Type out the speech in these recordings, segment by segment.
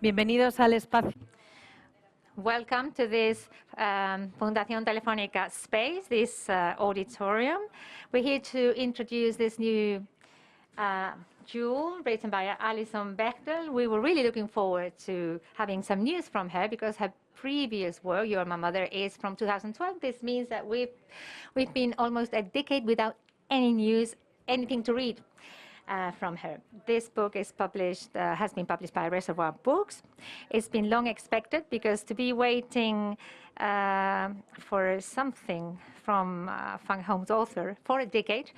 Bienvenidos al espacio. Welcome to this Fundación Telefónica space, this auditorium. We're here to introduce this new jewel written by Alison Bechdel. We were really looking forward to having some news from her because her previous work, You're My Mother, is from 2012. This means that we've been almost a decade without any news, anything to read from her. This book is published, has been published by Reservoir Books. It's been long expected because to be waiting for something from Fang Hong's author for a decade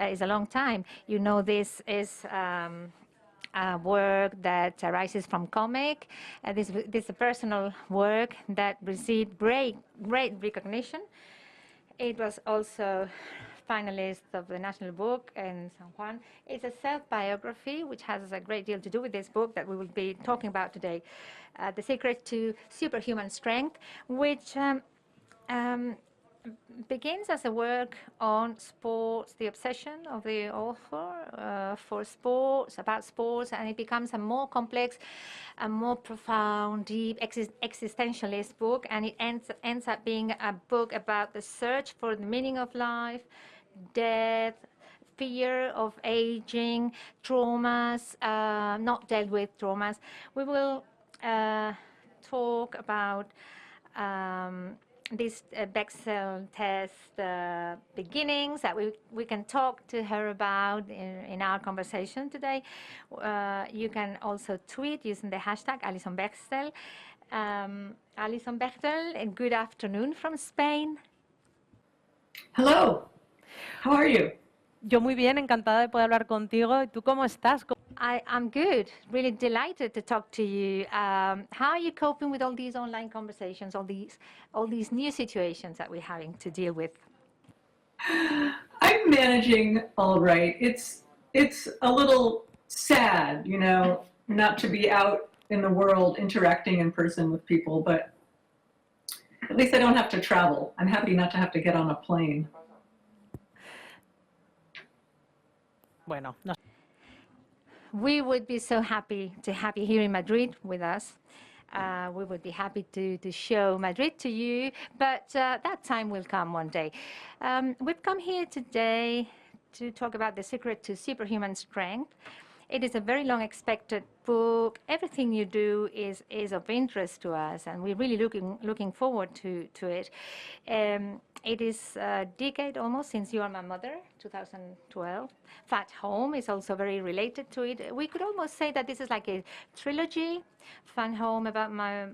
is a long time. You know, this is a work that arises from cómic. This is a personal work that received great recognition. It was also finalist of the National Book in San Juan. It's a self-biography, which has a great deal to do with this book that we will be talking about today. The Secret to Superhuman Strength, which begins as a work on sports, the obsession of the author for sports, about sports, and it becomes a more complex, a more profound, deep, existentialist book, and it ends up being a book about the search for the meaning of life, death, fear of aging, traumas, not dealt with traumas. We will talk about this Bechdel test beginnings that we can talk to her about in our conversation today. You can also tweet using the hashtag Alison Bechdel. Alison Bechdel, and good afternoon from Spain. Hello. How are you? Yo muy bien, encantada de poder hablar contigo. ¿Y tú cómo estás? I'm good. Really delighted to talk to you. How are you coping with all these online conversations, all these new situations that we're having to deal with? I'm managing all right. It's a little sad, you know, not to be out in the world interacting in person with people, but at least I don't have to travel. I'm happy not to have to get on a plane. Bueno, no. We would be so happy to have you here in Madrid with us. We would be happy to show Madrid to you, but that time will come one day. We've come here today to talk about The Secret to Superhuman Strength. It is a very long expected book. Everything you do is of interest to us, and we're really looking forward to it. It is a decade almost since You Are My Mother, 2012. Fat Home is also very related to it. We could almost say that this is like a trilogy. Fat Home about my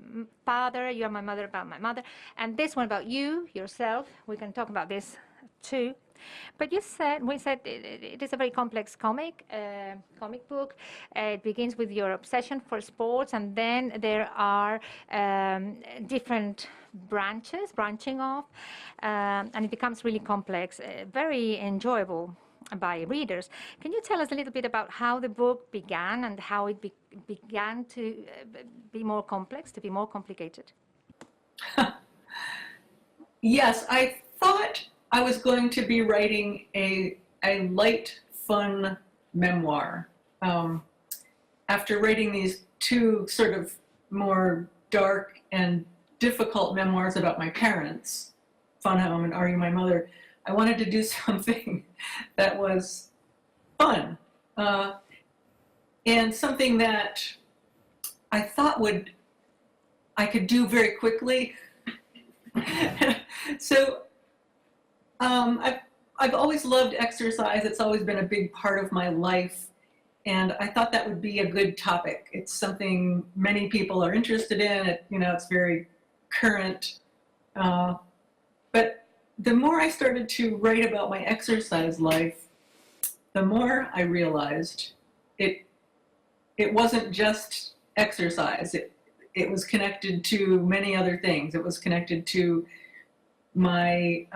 father, You Are My Mother about my mother, and this one about you, yourself. We can talk about this too. But we said it is a very complex comic book. It begins with your obsession for sports, and then there are different branching off, and it becomes really complex, very enjoyable by readers. Can you tell us a little bit about how the book began and how it began to be more complex, to be more complicated? Yes, I thought I was going to be writing a light, fun memoir. After writing these two sort of more dark and difficult memoirs about my parents, Fun Home and Are You My Mother, I wanted to do something that was fun and something that I thought I could do very quickly. So I've always loved exercise. It's always been a big part of my life, and I thought that would be a good topic. It's something many people are interested in. It's very current. But the more I started to write about my exercise life, the more I realized it wasn't just exercise. It was connected to many other things. It was connected to my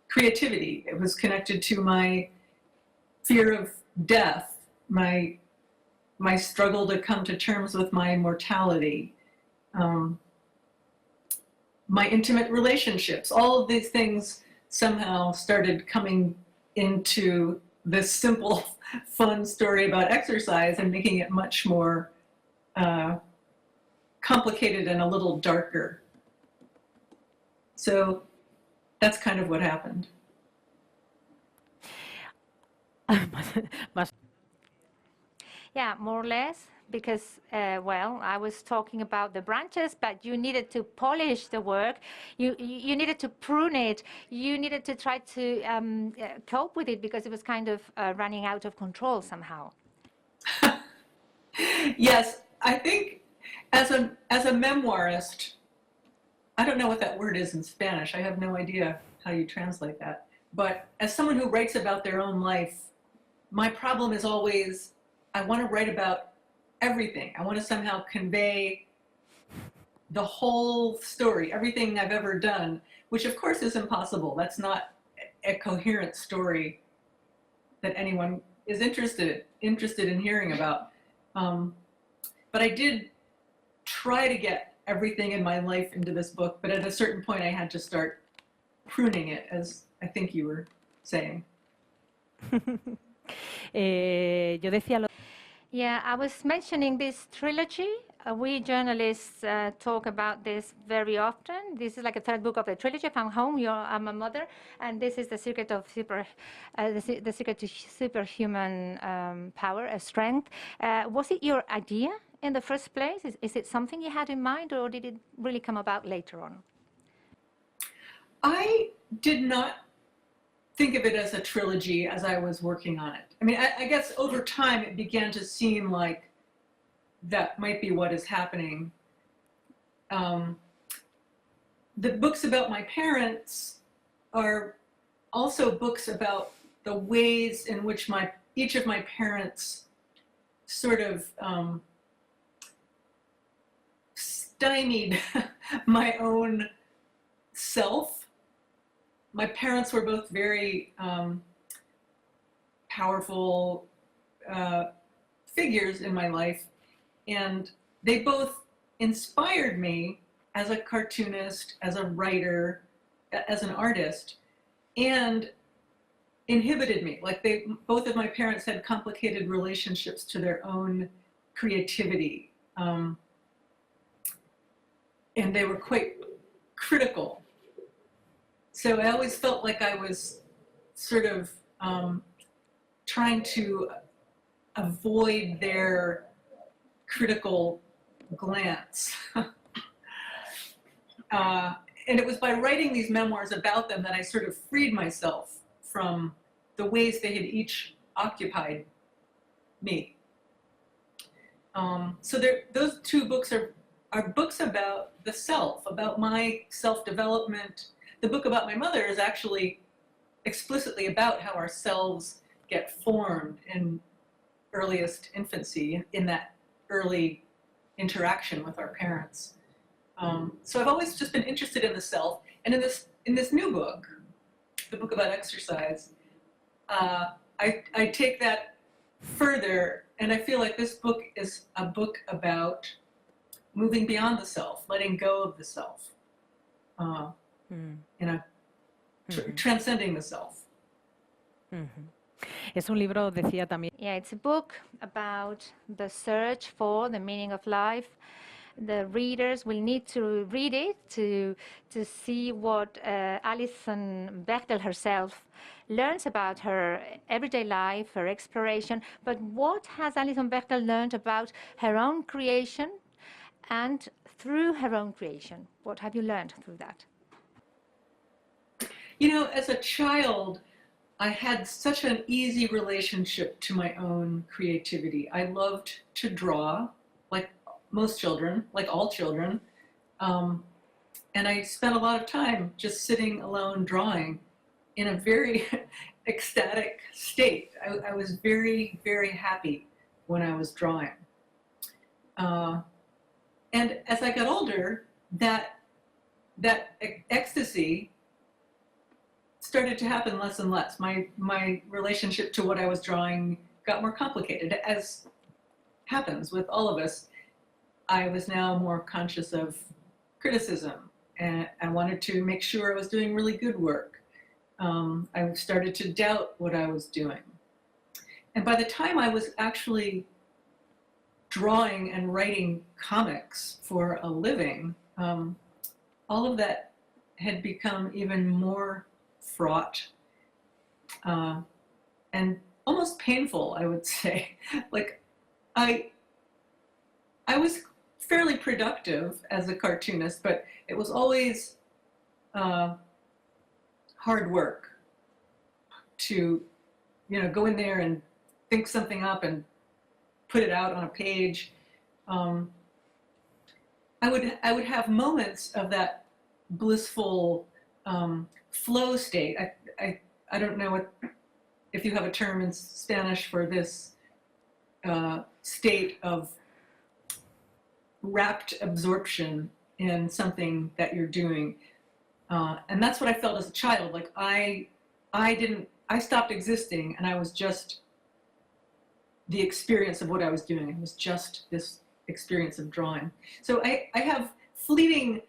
creativity. It was connected to my fear of death, my struggle to come to terms with my mortality, my intimate relationships. All of these things somehow started coming into this simple, fun story about exercise and making it much more complicated and a little darker. So that's kind of what happened. Yeah, more or less, because, well, I was talking about the branches, but you needed to polish the work. You needed to prune it. You needed to try to cope with it because it was kind of running out of control somehow. Yes, I think as a memoirist, I don't know what that word is in Spanish. I have no idea how you translate that. But as someone who writes about their own life, my problem is always, I want to write about everything. I want to somehow convey the whole story, everything I've ever done, which of course is impossible. That's not a coherent story that anyone is interested in hearing about. But I did try to get everything in my life into this book, but at a certain point I had to start pruning it, as I think you were saying. Yo decía Yeah, I was mentioning this trilogy. We journalists talk about this very often. This is like a third book of the trilogy. From Home, I'm a Mother, and this is the secret of the secret to superhuman power, strength. Was it your idea in the first place? Is it something you had in mind, or did it really come about later on? I did not think of it as a trilogy as I was working on it. I mean, I guess over time it began to seem like that might be what is happening. The books about my parents are also books about the ways in which each of my parents sort of stymied my own self. My parents were both very powerful figures in my life, and they both inspired me as a cartoonist, as a writer, as an artist, and inhibited me. Like both of my parents had complicated relationships to their own creativity, and they were quite critical. So I always felt like I was sort of trying to avoid their critical glance. And it was by writing these memoirs about them that I sort of freed myself from the ways they had each occupied me. So those two books are books about the self, about my self-development. The book about my mother is actually explicitly about how our selves get formed in earliest infancy, in that early interaction with our parents. So I've always just been interested in the self, and in this new book, the book about exercise, I take that further, and I feel like this book is a book about moving beyond the self, letting go of the self. Transcending the self. Es un libro, decía también. Yeah, it's a book about the search for the meaning of life. The readers will need to read it to see what Alison Bechdel herself learns about her everyday life, her exploration. But what has Alison Bechdel learned about her own creation and through her own creation? What have you learned through that? You know, as a child, I had such an easy relationship to my own creativity. I loved to draw, like most children, like all children. And I spent a lot of time just sitting alone drawing in a very ecstatic state. I was very, very happy when I was drawing. And as I got older, that ecstasy started to happen less and less. My relationship to what I was drawing got more complicated, as happens with all of us. I was now more conscious of criticism, and I wanted to make sure I was doing really good work. I started to doubt what I was doing. And by the time I was actually drawing and writing comics for a living, all of that had become even more fraught and almost painful, I would say. Like, I was fairly productive as a cartoonist, but it was always hard work to, go in there and think something up and put it out on a page. I would have moments of that blissful flow state. I don't know if you have a term in Spanish for this state of rapt absorption in something that you're doing. And that's what I felt as a child. Like I stopped existing, and I was just the experience of what I was doing. It was just this experience of drawing. So I have fleeting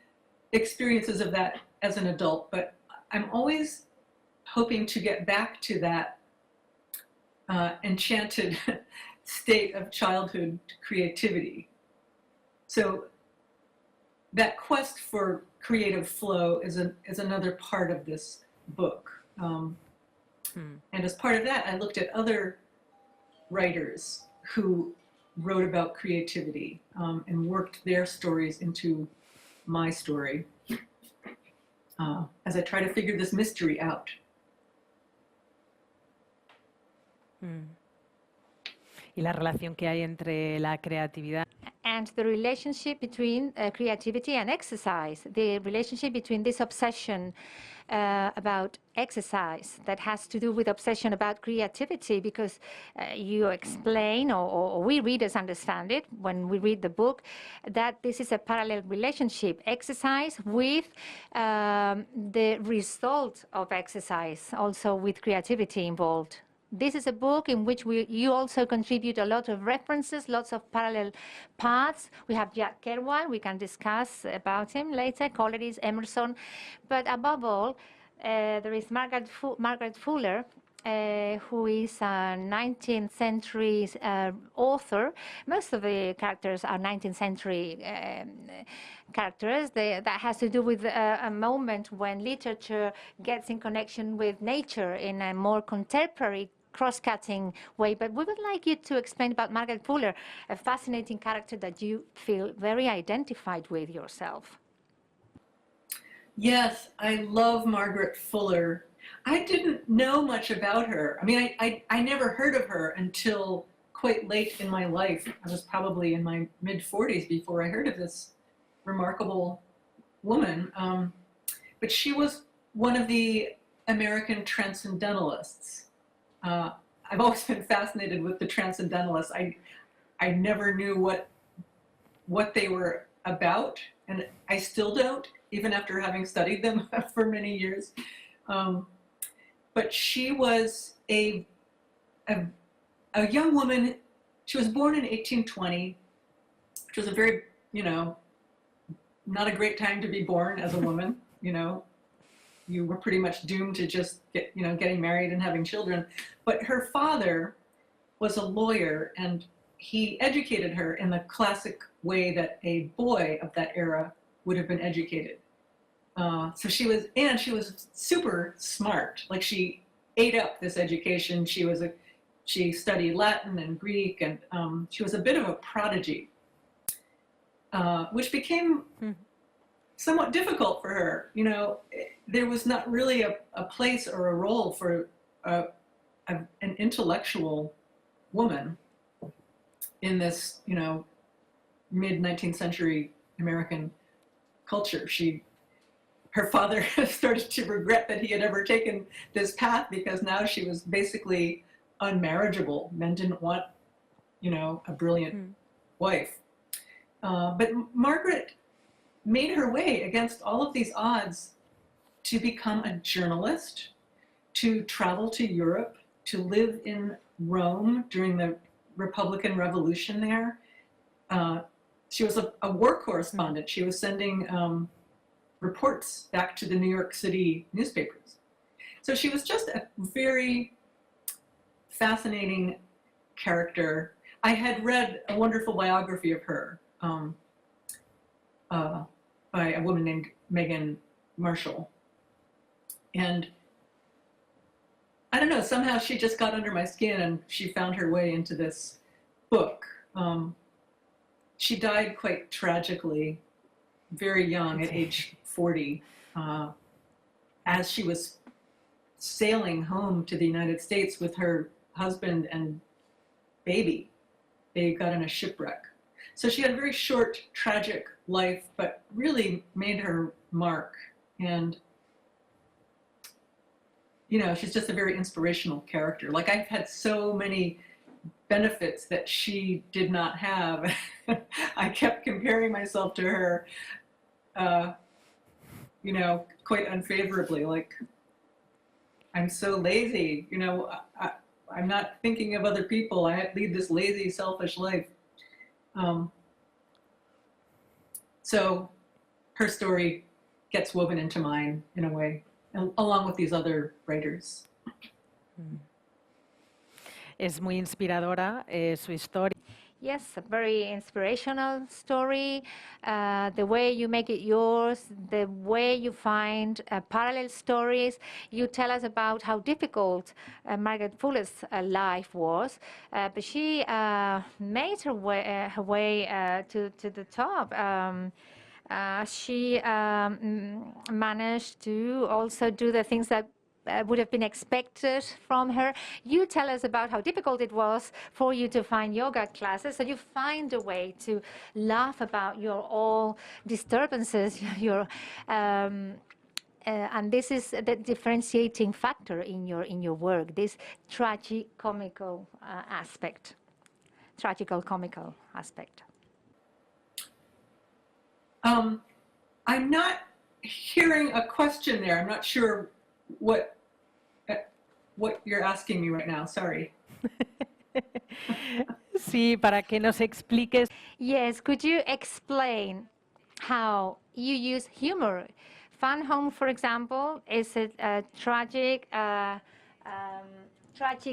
experiences of that as an adult, but I'm always hoping to get back to that enchanted state of childhood creativity. So that quest for creative flow is another part of this book. And as part of that, I looked at other writers who wrote about creativity and worked their stories into my story as I try to figure this mystery out. Y la relación que hay entre la creatividad. And the relationship between creativity and exercise, the relationship between this obsession about exercise that has to do with obsession about creativity, because you explain, or we readers understand it when we read the book, that this is a parallel relationship, exercise with the result of exercise, also with creativity involved. This is a book in which you also contribute a lot of references, lots of parallel paths. We have Jack Kerouac, we can discuss about him later, Coleridge, Emerson. But above all, there is Margaret Fuller, who is a 19th century author. Most of the characters are 19th century characters. That has to do with a moment when literature gets in connection with nature in a more contemporary, cross-cutting way. But we would like you to explain about Margaret Fuller, a fascinating character that you feel very identified with yourself. Yes, I love Margaret Fuller. I didn't know much about her. I mean, I never heard of her until quite late in my life. I was probably in my mid-40s before I heard of this remarkable woman. But she was one of the American transcendentalists. I've always been fascinated with the transcendentalists. I never knew what they were about, and I still don't, even after having studied them for many years. But she was a young woman. She was born in 1820, which was a very, not a great time to be born as a woman. You were pretty much doomed to just getting married and having children. But her father was a lawyer, and he educated her in the classic way that a boy of that era would have been educated. So she was super smart. Like, she ate up this education. She studied Latin and Greek, and she was a bit of a prodigy, which became somewhat difficult for her. There was not really a place or a role for an intellectual woman in this, mid-19th century American culture. Her father started to regret that he had ever taken this path, because now she was basically unmarriageable. Men didn't want, a brilliant wife. But Margaret made her way against all of these odds to become a journalist, to travel to Europe, to live in Rome during the Republican Revolution there. She was a war correspondent. She was sending reports back to the New York City newspapers. So she was just a very fascinating character. I had read a wonderful biography of her by a woman named Megan Marshall. And I don't know, somehow she just got under my skin and she found her way into this book. She died quite tragically, very young, at age 40, as she was sailing home to the United States with her husband and baby. They got in a shipwreck. So she had a very short, tragic life, but really made her mark. And, you know, she's just a very inspirational character. Like, I've had so many benefits that she did not have. I kept comparing myself to her, you know, quite unfavorably. Like, I'm so lazy, you know, I'm not thinking of other people. I lead this lazy, selfish life. So her story gets woven into mine in a way, along with these other writers. Es muy inspiradora su historia. Yes, a very inspirational story. The way you make it yours, the way you find parallel stories. You tell us about how difficult Margaret Fuller's life was, but she made her way to the top. She managed to also do the things that would have been expected from her. You tell us about how difficult it was for you to find yoga classes, so you find a way to laugh about your all disturbances, your and this is the differentiating factor in your work, this tragicomical aspect, tragical-comical aspect. I'm not hearing a question there. I'm not sure what you're asking me right now. Sorry. Sí, para que nos expliques. Yes, could you explain how you use humor? Fun Home, for example, is a tragic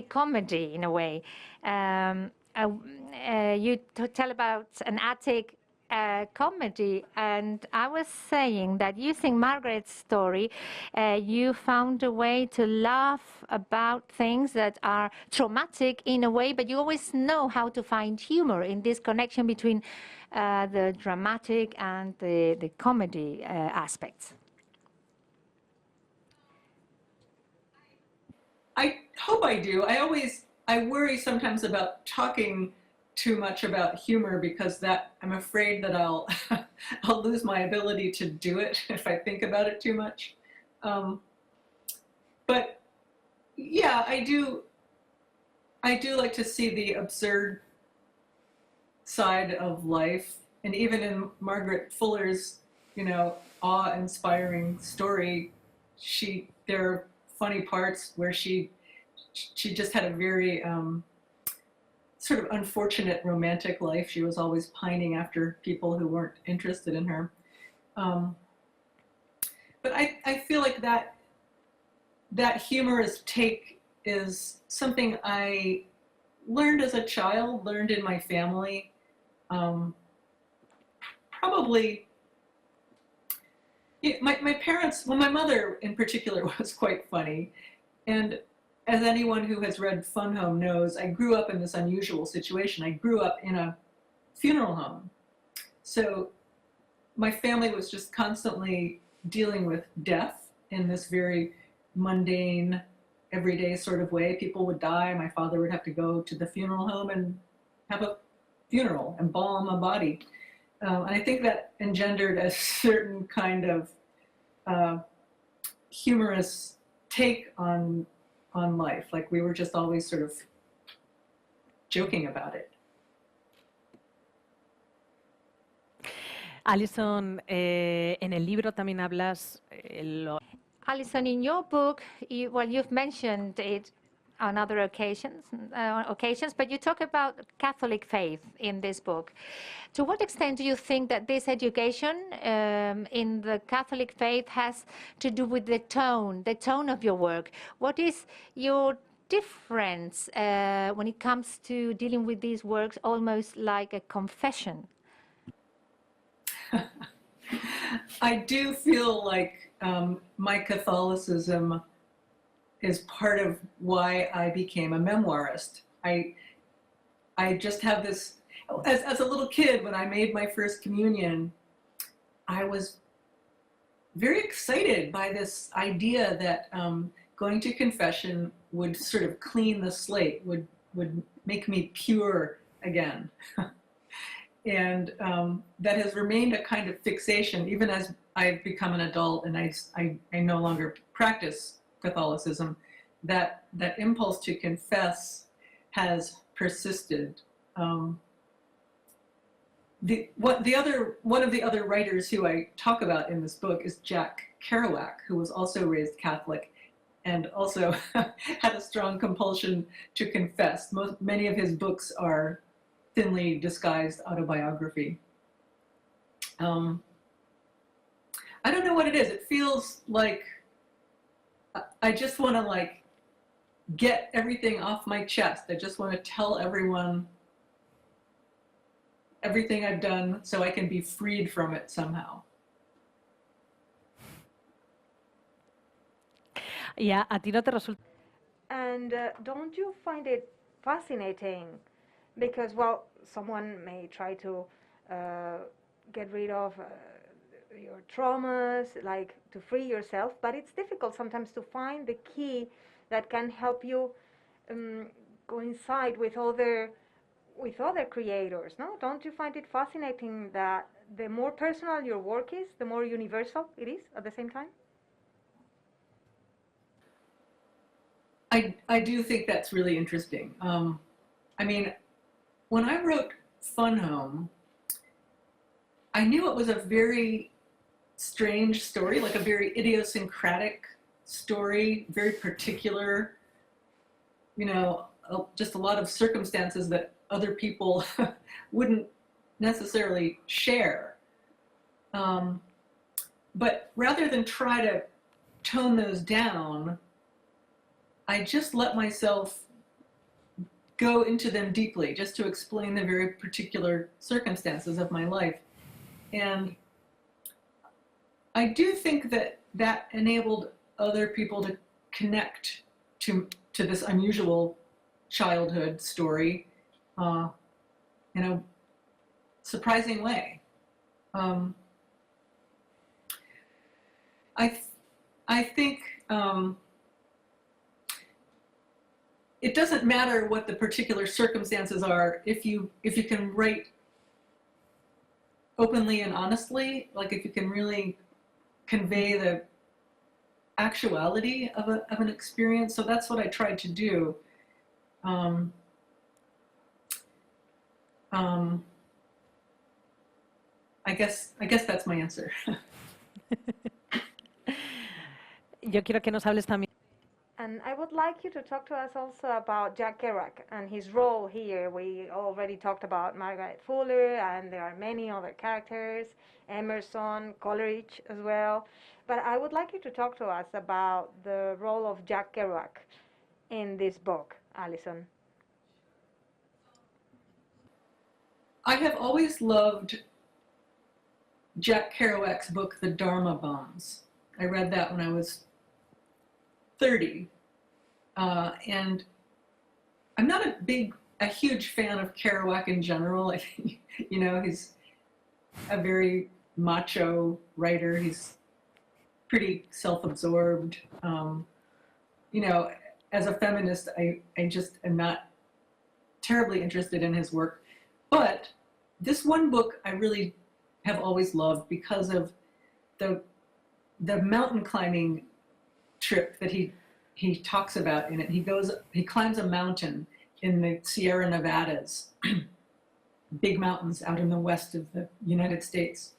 comedy in a way. You tell about an attic comedy, and I was saying that using Margaret's story, you found a way to laugh about things that are traumatic in a way, but you always know how to find humor in this connection between the dramatic and the comedy aspects. I hope I do. I worry sometimes about talking too much about humor because I'm afraid that I'll lose my ability to do it if I think about it too much. But yeah, I do like to see the absurd side of life, and even in Margaret Fuller's, you know, awe-inspiring story, there are funny parts where she just had a very sort of unfortunate romantic life. She was always pining after people who weren't interested in her. But I feel like that humorous take is something I learned as a child, learned in my family. Probably, my parents, well, my mother in particular was quite funny. And as anyone who has read Fun Home knows, I grew up in this unusual situation. I grew up in a funeral home. So my family was just constantly dealing with death in this very mundane, everyday sort of way. People would die. My father would have to go to the funeral home and have a funeral, embalm a body. And I think that engendered a certain kind of humorous take on life. Like, we were just always sort of joking about it. Alison, en el libro también hablas Alison, in your book, you've mentioned it on other occasions, but you talk about Catholic faith in this book. To what extent do you think that this education in the Catholic faith has to do with the tone of your work? What is your difference when it comes to dealing with these works, almost like a confession? I do feel like my Catholicism is part of why I became a memoirist. I just have this, as a little kid, when I made my first communion, I was very excited by this idea that going to confession would sort of clean the slate, would make me pure again. And that has remained a kind of fixation, even as I've become an adult and I no longer practice Catholicism. That impulse to confess has persisted. One of the other writers who I talk about in this book is Jack Kerouac, who was also raised Catholic and also had a strong compulsion to confess. Many of his books are thinly disguised autobiography. I don't know what it is. It feels like I just want to get everything off my chest. I just want to tell everyone everything I've done so I can be freed from it somehow. Ya, a ti no te resulta. And don't you find it fascinating? Because, well, someone may try to get rid of your traumas, like to free yourself, but it's difficult sometimes to find the key that can help you coincide with other creators, no? Don't you find it fascinating that the more personal your work is, the more universal it is at the same time? I do think that's really interesting. I mean, when I wrote Fun Home, I knew it was a very strange story, like a very idiosyncratic story, very particular, just a lot of circumstances that other people wouldn't necessarily share. But rather than try to tone those down, I just let myself go into them deeply, just to explain the very particular circumstances of my life. And I do think that enabled other people to connect to this unusual childhood story in a surprising way. I think it doesn't matter what the particular circumstances are if you can write openly and honestly, like if you can really convey the actuality of an experience. So that's what I tried to do. I guess that's my answer. Yo quiero que nos hables también. And I would like you to talk to us also about Jack Kerouac and his role here. We already talked about Margaret Fuller, and there are many other characters, Emerson, Coleridge as well. But I would like you to talk to us about the role of Jack Kerouac in this book, Alison. I have always loved Jack Kerouac's book, The Dharma Bums. I read that when I was 30. And I'm not a huge fan of Kerouac in general. I think, he's a very macho writer. He's pretty self-absorbed. As a feminist, I just am not terribly interested in his work. But this one book I really have always loved because of the mountain climbing trip that he talks about in it. He climbs a mountain in the Sierra Nevadas, big mountains out in the west of the United States.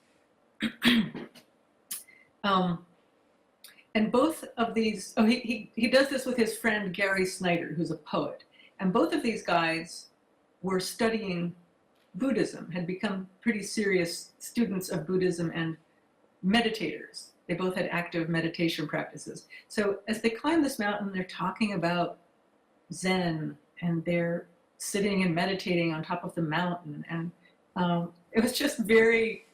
And both of these, he does this with his friend Gary Snyder, who's a poet. And both of these guys were studying Buddhism, had become pretty serious students of Buddhism and meditators. They both had active meditation practices. So as they climb this mountain, they're talking about Zen, and they're sitting and meditating on top of the mountain. And it was just very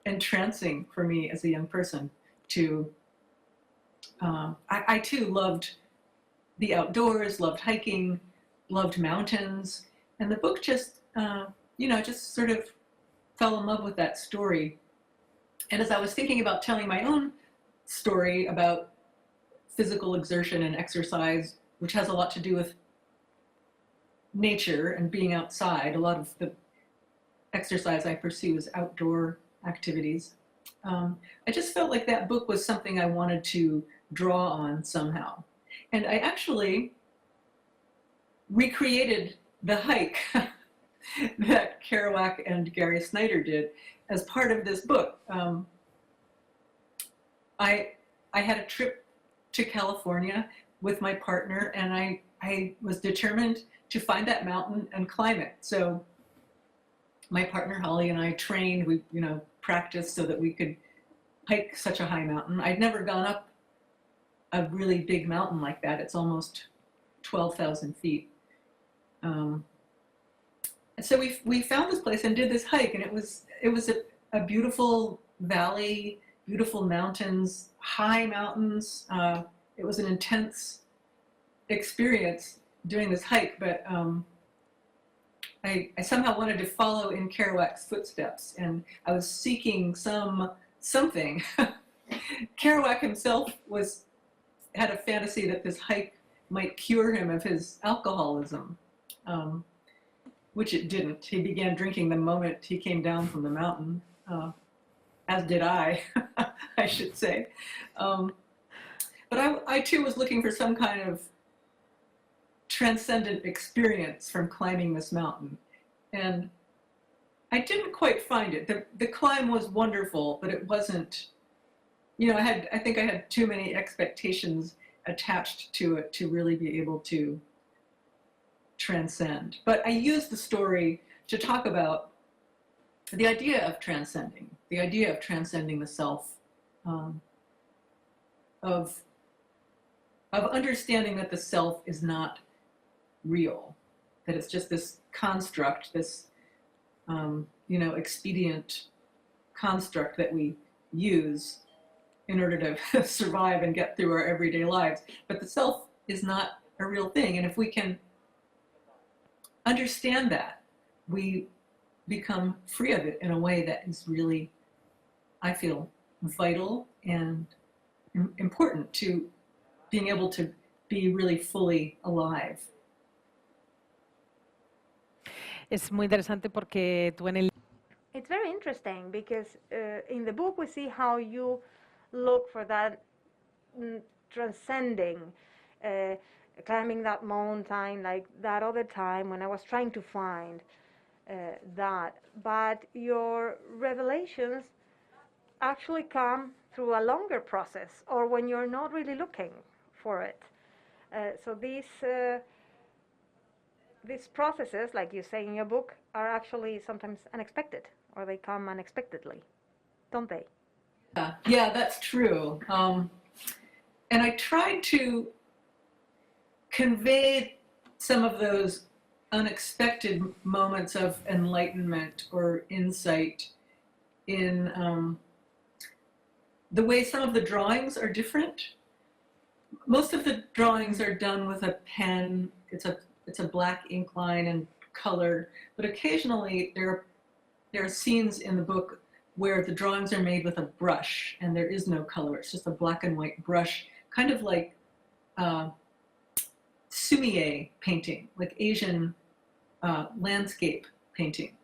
entrancing for me as a young person to, I too loved the outdoors, loved hiking, loved mountains. And the book just, just sort of fell in love with that story. And as I was thinking about telling my own story about physical exertion and exercise, which has a lot to do with nature and being outside, a lot of the exercise I pursue is outdoor activities. I just felt like that book was something I wanted to draw on somehow. And I actually recreated the hike that Kerouac and Gary Snyder did as part of this book. I had a trip to California with my partner, and I was determined to find that mountain and climb it. So my partner Holly and I trained, we practiced so that we could hike such a high mountain. I'd never gone up a really big mountain like that. It's almost 12,000 feet. And so we found this place and did this hike, and it was a beautiful valley, beautiful mountains, high mountains. It was an intense experience doing this hike, but I somehow wanted to follow in Kerouac's footsteps, and I was seeking something. Kerouac himself had a fantasy that this hike might cure him of his alcoholism, which it didn't. He began drinking the moment he came down from the mountain, as did I, I should say. But I too was looking for some kind of transcendent experience from climbing this mountain. And I didn't quite find it. The climb was wonderful, but it wasn't, I think I had too many expectations attached to it to really be able to transcend. But I used the story to talk about the idea of transcending the self, of understanding that the self is not real, that it's just this construct, this expedient construct that we use in order to survive and get through our everyday lives. But the self is not a real thing, and if we can understand that, we become free of it in a way that is really, I feel, vital and important to being able to be really fully alive. Es muy interesante porque tú en el... It's very interesting because in the book we see how you look for that transcending, climbing that mountain like that other time when I was trying to find that. But your revelations actually come through a longer process, or when you're not really looking for it. So these processes, like you say in your book, are actually sometimes unexpected, or they come unexpectedly, don't they? Yeah, that's true. And I tried to convey some of those unexpected moments of enlightenment or insight in the way some of the drawings are different. Most of the drawings are done with a pen. It's a black ink line and color, but occasionally there are scenes in the book where the drawings are made with a brush and there is no color. It's just a black and white brush, kind of like sumie painting, like Asian landscape painting,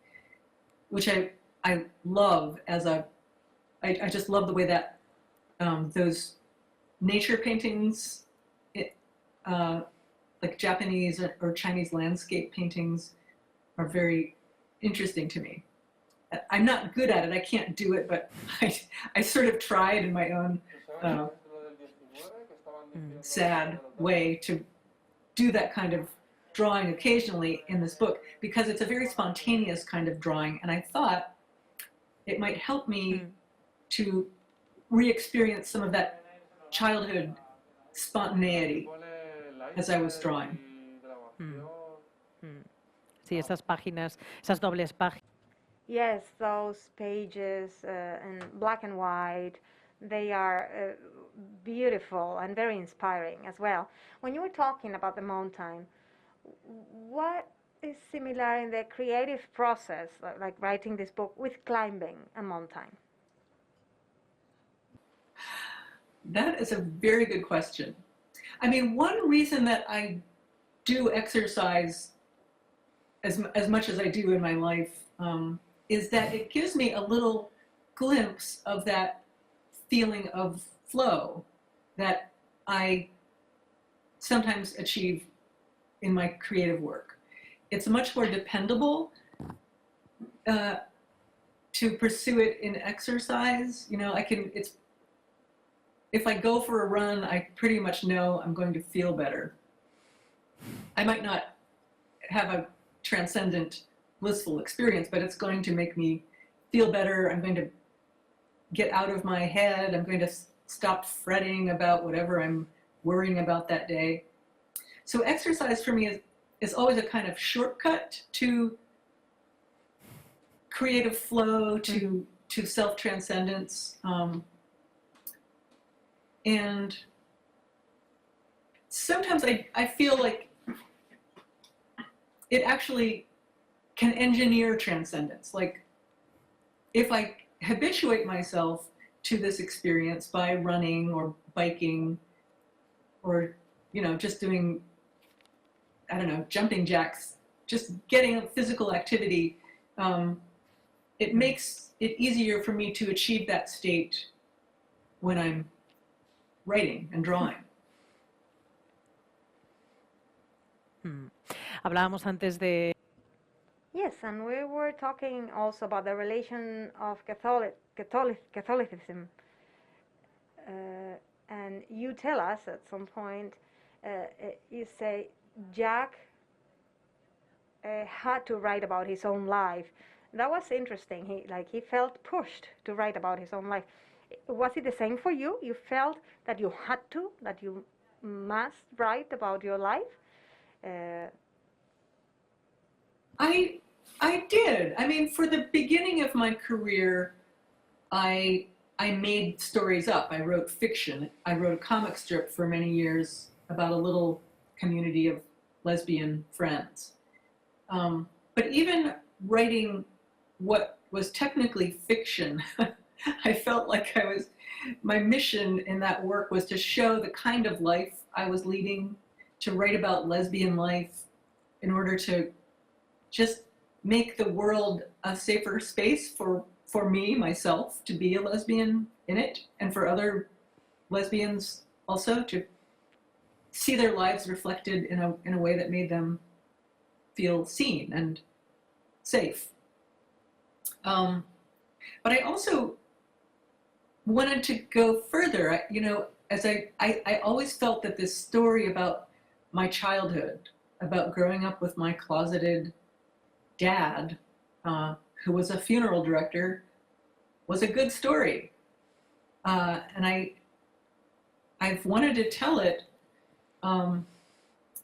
which I love I just love the way that those nature paintings, like Japanese or Chinese landscape paintings, are very interesting to me. I'm not good at it, I can't do it, but I sort of tried in my own sad way to do that kind of drawing occasionally in this book, because it's a very spontaneous kind of drawing, and I thought it might help me to re-experience some of that childhood spontaneity as I was drawing. Sí, esas páginas, esas dobles páginas. Yes, those pages in black and white, they are beautiful and very inspiring as well. When you were talking about the mountain, what is similar in the creative process, like writing this book, with climbing a mountain? That is a very good question. I mean, one reason that I do exercise as much as I do in my life is that it gives me a little glimpse of that feeling of flow that I sometimes achieve in my creative work. It's much more dependable to pursue it in exercise. You know, if I go for a run, I pretty much know I'm going to feel better. I might not have a transcendent, blissful experience, but it's going to make me feel better. I'm going to get out of my head. I'm going to stop fretting about whatever I'm worrying about that day. So exercise for me is always a kind of shortcut to creative flow, to self-transcendence. And sometimes I feel like it actually can engineer transcendence. Like if I habituate myself to this experience by running or biking or, you know, just doing, I don't know, jumping jacks, just getting a physical activity, it makes it easier for me to achieve that state when I'm writing and drawing. Hablábamos antes de... Yes, and we were talking also about the relation of Catholicism. And you tell us at some point, you say Jack had to write about his own life. That was interesting. He felt pushed to write about his own life. Was it the same for you? You felt that you had to, that you must write about your life? I did. I mean, for the beginning of my career, I made stories up. I wrote fiction. I wrote a comic strip for many years about a little community of lesbian friends. But even writing what was technically fiction, I felt like my mission in that work was to show the kind of life I was leading, to write about lesbian life in order to just make the world a safer space for me, myself, to be a lesbian in it, and for other lesbians also to see their lives reflected in a way that made them feel seen and safe. But I also wanted to go further. As I always felt that this story about my childhood, about growing up with my closeted dad, who was a funeral director, was a good story. And I've wanted to tell it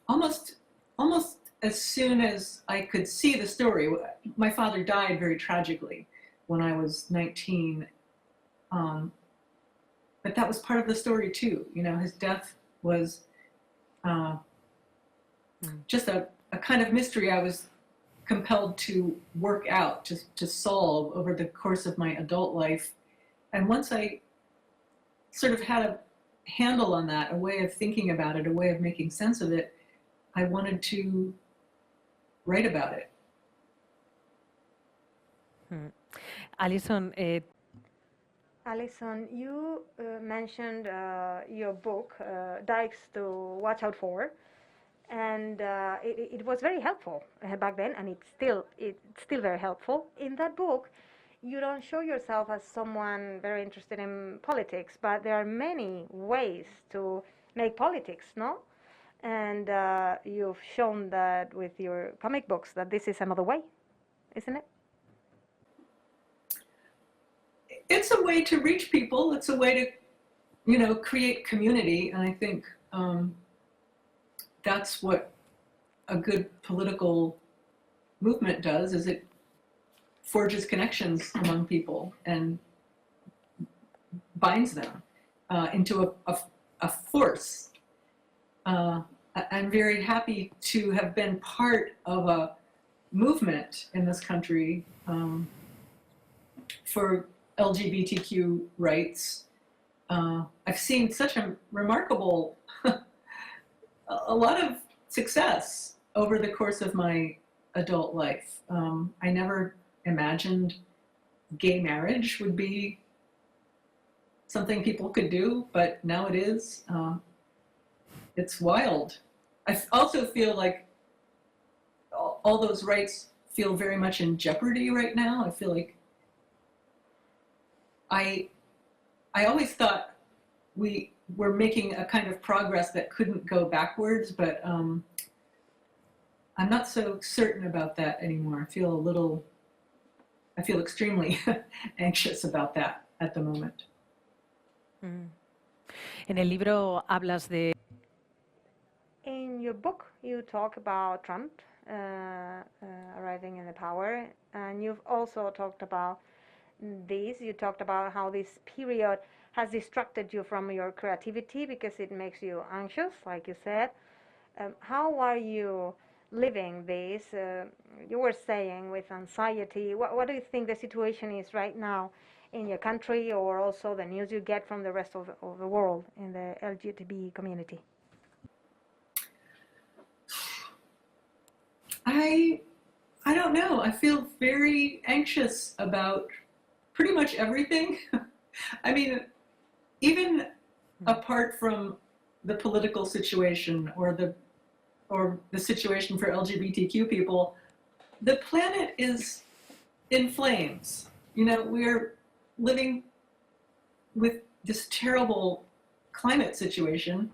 almost as soon as I could see the story. My father died very tragically when I was 19. But that was part of the story too. You know, his death was just a kind of mystery I was compelled to work out, to solve over the course of my adult life. And once I sort of had a handle on that, a way of thinking about it, a way of making sense of it, I wanted to write about it. Alison, Alison, you mentioned your book, Dykes to Watch Out For, and it was very helpful back then, and it's still very helpful. In that book, you don't show yourself as someone very interested in politics, but there are many ways to make politics, no? And you've shown that with your comic books, that this is another way, isn't it? It's a way to reach people. It's a way to, create community. And I think that's what a good political movement does is it forges connections among people and binds them into a force. I'm very happy to have been part of a movement in this country for LGBTQ rights. I've seen such a remarkable, a lot of success over the course of my adult life. I never imagined gay marriage would be something people could do, but now it is. It's wild. I also feel like all those rights feel very much in jeopardy right now. I feel like I always thought we were making a kind of progress that couldn't go backwards, but I'm not so certain about that anymore. I feel extremely anxious about that at the moment. En el libro hablas de... In your book, you talk about Trump arriving in the power, and you've also talked about this. You talked about how this period has distracted you from your creativity because it makes you anxious, like you said. How are you living this? You were saying with anxiety. What do you think the situation is right now in your country, or also the news you get from the rest of the world in the LGBT community? I don't know. I feel very anxious about pretty much everything. I mean, even apart from the political situation or the situation for LGBTQ people, the planet is in flames. You know, we're living with this terrible climate situation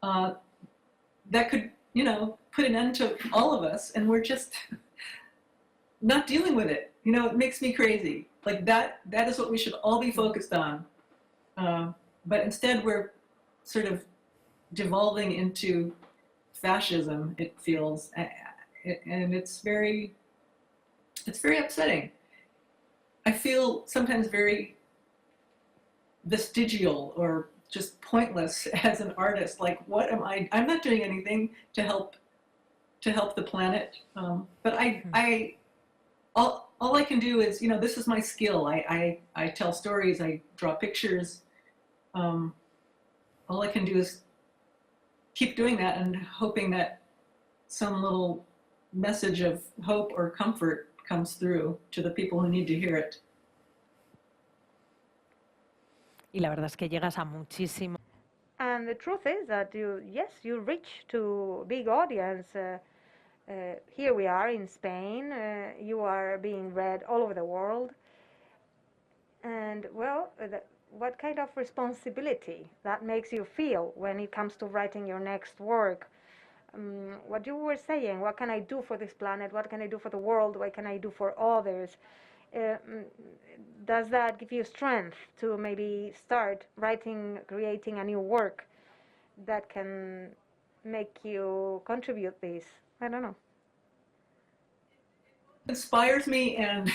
that could, you know, put an end to all of us, and we're just not dealing with it. You know, it makes me crazy. Like that is what we should all be focused on. But instead we're sort of devolving into fascism, it feels, and it's very upsetting. I feel sometimes very vestigial or just pointless as an artist. Like, what am I? I'm not doing anything to help the planet. But all I can do is, you know, this is my skill. I tell stories. I draw pictures. All I can do is keep doing that and hoping that some little message of hope or comfort comes through to the people who need to hear it. Y la verdad es que llegas a muchísimo. And the truth is that you reach to a big audience. Here we are in Spain. You are being read all over the world. And well, what kind of responsibility that makes you feel when it comes to writing your next work? What you were saying, what can I do for this planet? What can I do for the world? What can I do for others? Does that give you strength to maybe start writing, creating a new work that can make you contribute this? I don't know. It inspires me and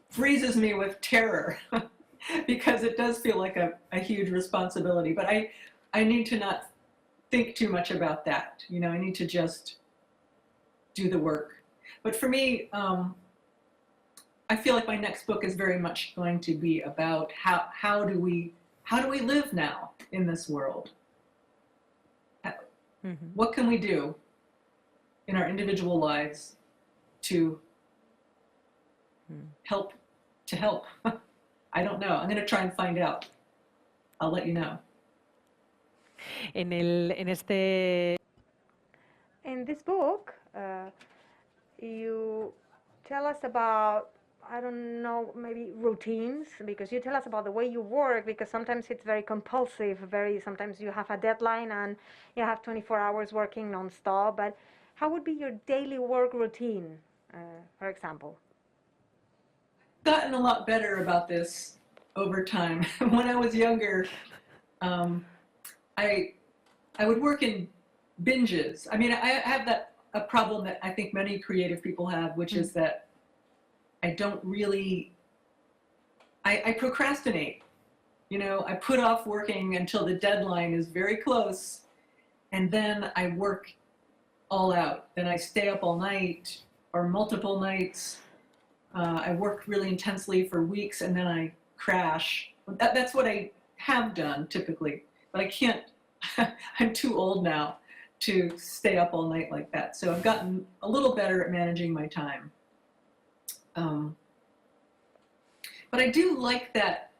freezes me with terror because it does feel like a huge responsibility. But I need to not think too much about that. You know, I need to just do the work. But for me, I feel like my next book is very much going to be about how do we live now in this world? Mm-hmm. What can we do in our individual lives to help? I don't know. I'm going to try and find out. I'll let you know. In this book, you tell us about, I don't know, maybe routines, because you tell us about the way you work, because sometimes it's very compulsive, sometimes you have a deadline and you have 24 hours working non-stop, but how would be your daily work routine, for example? I've gotten a lot better about this over time. When I was younger, I would work in binges. I mean, I have a problem that I think many creative people have, which is that I don't really, I procrastinate. You know, I put off working until the deadline is very close, and then I work all out. Then I stay up all night or multiple nights. I work really intensely for weeks, and then I crash. That's what I have done typically, but I can't, I'm too old now to stay up all night like that. So I've gotten a little better at managing my time. But I do like that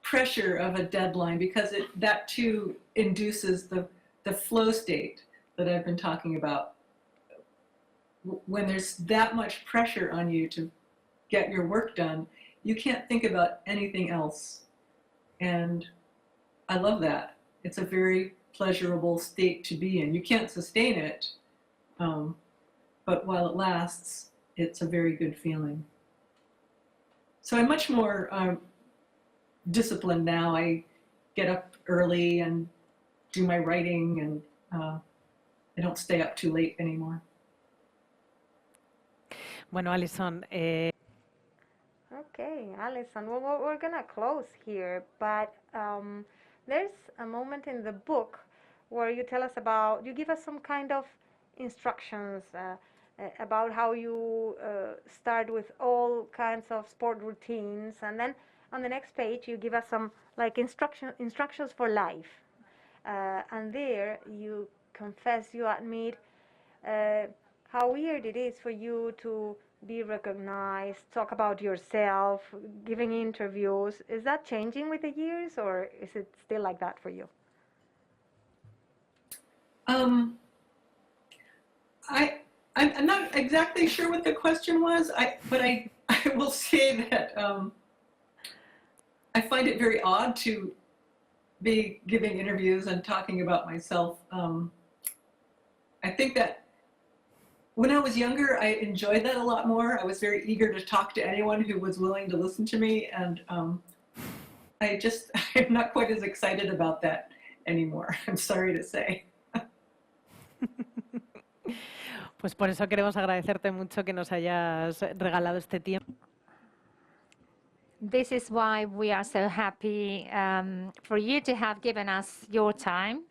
pressure of a deadline, because that too induces the flow state that I've been talking about. When there's that much pressure on you to get your work done, you can't think about anything else. And I love that. It's a very pleasurable state to be in. You can't sustain it, but while it lasts, it's a very good feeling. So I'm much more disciplined now. I get up early and do my writing, and I don't stay up too late anymore. Bueno, Alison, Okay, Alison, well, we're gonna close here, but there's a moment in the book where you tell us about, you give us some kind of instructions about how you start with all kinds of sport routines, and then on the next page you give us some like instructions for life, and there you confess, you admit how weird it is for you to be recognized, talk about yourself, giving interviews. Is that changing with the years, or is it still like that for you? I'm not exactly sure what the question was, but I will say that I find it very odd to be giving interviews and talking about myself. I think that when I was younger, I enjoyed that a lot more. I was very eager to talk to anyone who was willing to listen to me, and I'm not quite as excited about that anymore, I'm sorry to say. pues por eso queremos agradecerte mucho que nos hayas regalado este tiempo. This is why we are so happy for you to have given us your time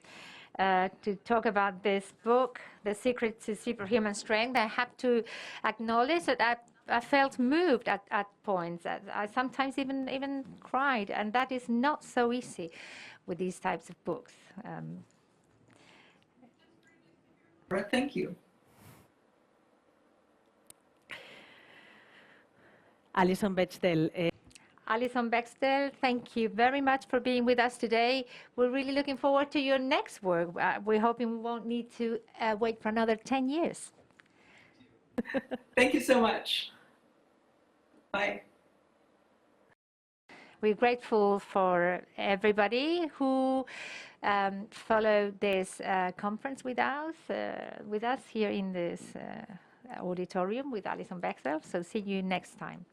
to talk about this book, The Secret to Superhuman Strength. I have to acknowledge that I felt moved at points. I sometimes even cried, and that is not so easy with these types of books. Thank you. Alison Bechdel. Alison Bechdel, thank you very much for being with us today. We're really looking forward to your next work. We're hoping we won't need to wait for another 10 years. Thank you so much. Bye. We're grateful for everybody who followed this conference with us here in this auditorium with Alison Bechdel. So see you next time.